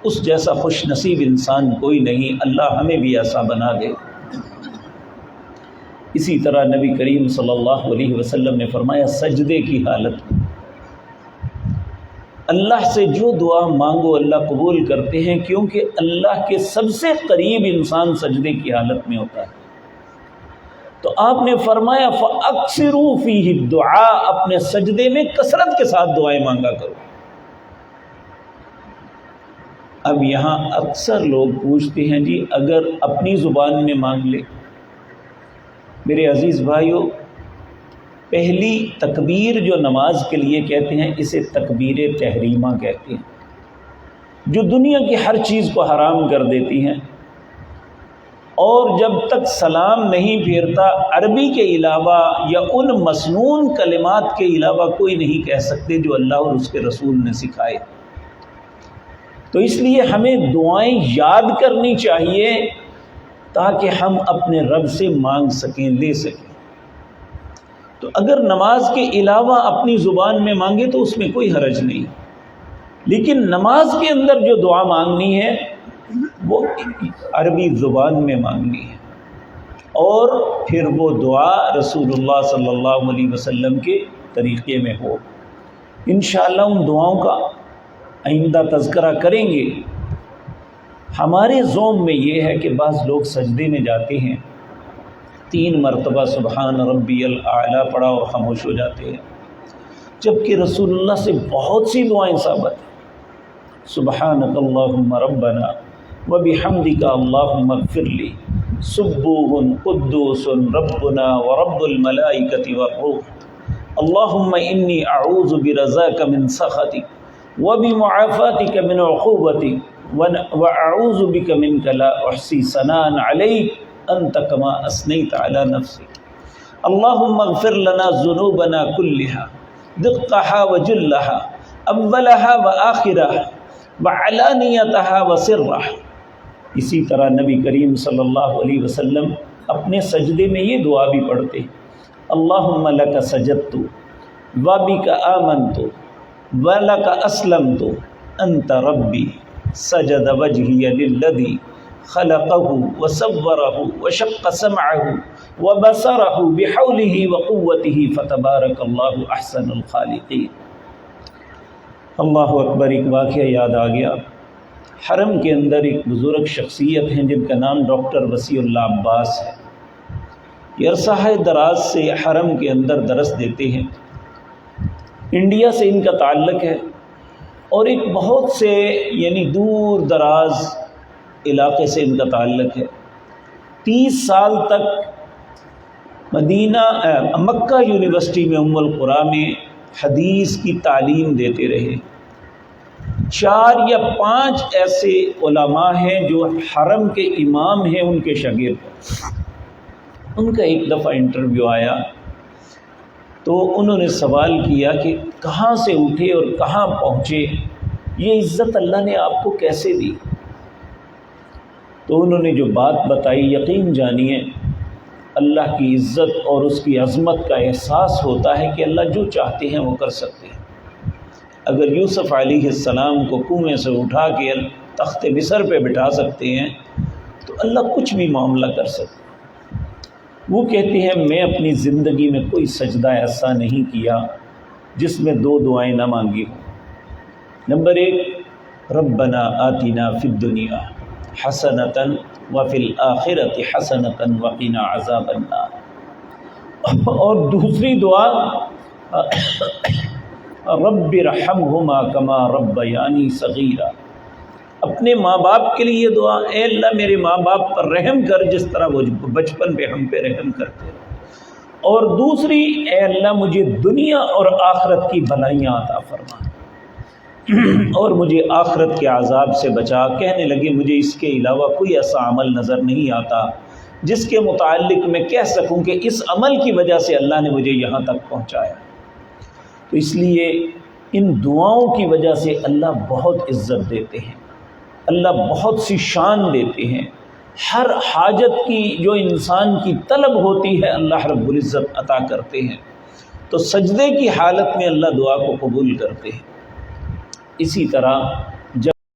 اس جیسا خوش نصیب انسان کوئی نہیں، اللہ ہمیں بھی ایسا بنا دے۔ اسی طرح نبی کریم صلی اللہ علیہ وسلم نے فرمایا سجدے کی حالت میں اللہ سے جو دعا مانگو اللہ قبول کرتے ہیں، کیونکہ اللہ کے سب سے قریب انسان سجدے کی حالت میں ہوتا ہے۔ تو آپ نے فرمایا فَأَكْثِرُوا فِيهِ الدُّعَاء، اپنے سجدے میں کثرت کے ساتھ دعائیں مانگا کرو۔ اب یہاں اکثر لوگ پوچھتے ہیں جی اگر اپنی زبان میں مانگ لے، میرے عزیز بھائیو، پہلی تکبیر جو نماز کے لیے کہتے ہیں اسے تکبیر تحریمہ کہتے ہیں، جو دنیا کی ہر چیز کو حرام کر دیتی ہیں، اور جب تک سلام نہیں پھیرتا عربی کے علاوہ یا ان مسنون کلمات کے علاوہ کوئی نہیں کہہ سکتے جو اللہ اور اس کے رسول نے سکھائے۔ تو اس لیے ہمیں دعائیں یاد کرنی چاہیے تاکہ ہم اپنے رب سے مانگ سکیں، لے سکیں۔ تو اگر نماز کے علاوہ اپنی زبان میں مانگے تو اس میں کوئی حرج نہیں، لیکن نماز کے اندر جو دعا مانگنی ہے وہ عربی زبان میں مانگنی ہے، اور پھر وہ دعا رسول اللہ صلی اللہ علیہ وسلم کے طریقے میں ہو۔ انشاءاللہ ان دعاؤں کا آئندہ تذکرہ کریں گے۔ ہمارے ذوم میں یہ ہے کہ بعض لوگ سجدے میں جاتے ہیں، 3 مرتبہ سبحان ربی الاعلیٰ پڑھا اور خاموش ہو جاتے ہیں، جبکہ رسول اللہ سے بہت سی دعائیں ثابت ہیں۔ سبحانک اللہم ربنا وبحمدک اللہم اغفر لی، سبوح قدوس ربنا ورب الملائکۃ والروح، اللہم انی اعوذ برضاک من سخطک وبمعافاتک من عقوبتک واعوذ بک منک لا احصی ثناء علیک انت کما اثنیت علی نفسک، اللہم اغفر لنا ذنوبنا كلها دقها وجلها اولها وآخرها وعلانیتها وسرها۔ اسی طرح نبی کریم صلی اللہ علیہ وسلم اپنے سجدے میں یہ دعا بھی پڑھتے، اللہم لک سجدت وبک آمنت ولک اسلمت انت ربی سجد وجہی للذی خلقہ وصورہ وشق سمعہ وبصرہ بحولہ وقوتہ فتبارک اللہ احسن الخالقین۔ اللہ اکبر۔ ایک واقعہ یاد آ گیا، حرم کے اندر ایک بزرگ شخصیت ہیں جن کا نام ڈاکٹر وسیع اللہ عباس ہے، یہ عرصہ دراز سے حرم کے اندر درس دیتے ہیں۔ انڈیا سے ان کا تعلق ہے، اور ایک بہت سے یعنی دور دراز علاقے سے ان کا تعلق ہے۔ 30 سال تک مکہ یونیورسٹی میں ام القریٰ میں حدیث کی تعلیم دیتے رہے۔ 4 یا 5 ایسے علماء ہیں جو حرم کے امام ہیں، ان کے شاگرد۔ ان کا ایک دفعہ انٹرویو آیا تو انہوں نے سوال کیا کہ کہاں سے اٹھے اور کہاں پہنچے، یہ عزت اللہ نے آپ کو کیسے دی؟ تو انہوں نے جو بات بتائی، یقین جانیے اللہ کی عزت اور اس کی عظمت کا احساس ہوتا ہے کہ اللہ جو چاہتے ہیں وہ کر سکتے ہیں۔ اگر یوسف علیہ السلام کو کنویں سے اٹھا کے تخت مصر پہ بٹھا سکتے ہیں تو اللہ کچھ بھی معاملہ کر سکتے ہیں۔ وہ کہتے ہیں میں اپنی زندگی میں کوئی سجدہ ایسا نہیں کیا جس میں 2 دعائیں نہ مانگی ہوں۔ نمبر 1، ربنا آتنا فی الدنیا حسنۃ وفی الآخرۃ حسنۃ وقنا عذاب النار، اور دوسری دعا رب ارحمہما کما ربیانی صغیرا، اپنے ماں باپ کے لیے یہ دعا، اے اللہ میرے ماں باپ پر رحم کر جس طرح وہ بچپن پہ ہم پہ رحم کرتے، اور دوسری اے اللہ مجھے دنیا اور آخرت کی بھلائیاں عطا فرما اور مجھے آخرت کے عذاب سے بچا۔ کہنے لگے مجھے اس کے علاوہ کوئی ایسا عمل نظر نہیں آتا جس کے متعلق میں کہہ سکوں کہ اس عمل کی وجہ سے اللہ نے مجھے یہاں تک پہنچایا۔ تو اس لیے ان دعاؤں کی وجہ سے اللہ بہت عزت دیتے ہیں، اللہ بہت سی شان دیتے ہیں۔ ہر حاجت کی جو انسان کی طلب ہوتی ہے اللہ رب العزت عطا کرتے ہیں۔ تو سجدے کی حالت میں اللہ دعا کو قبول کرتے ہیں۔ اسی طرح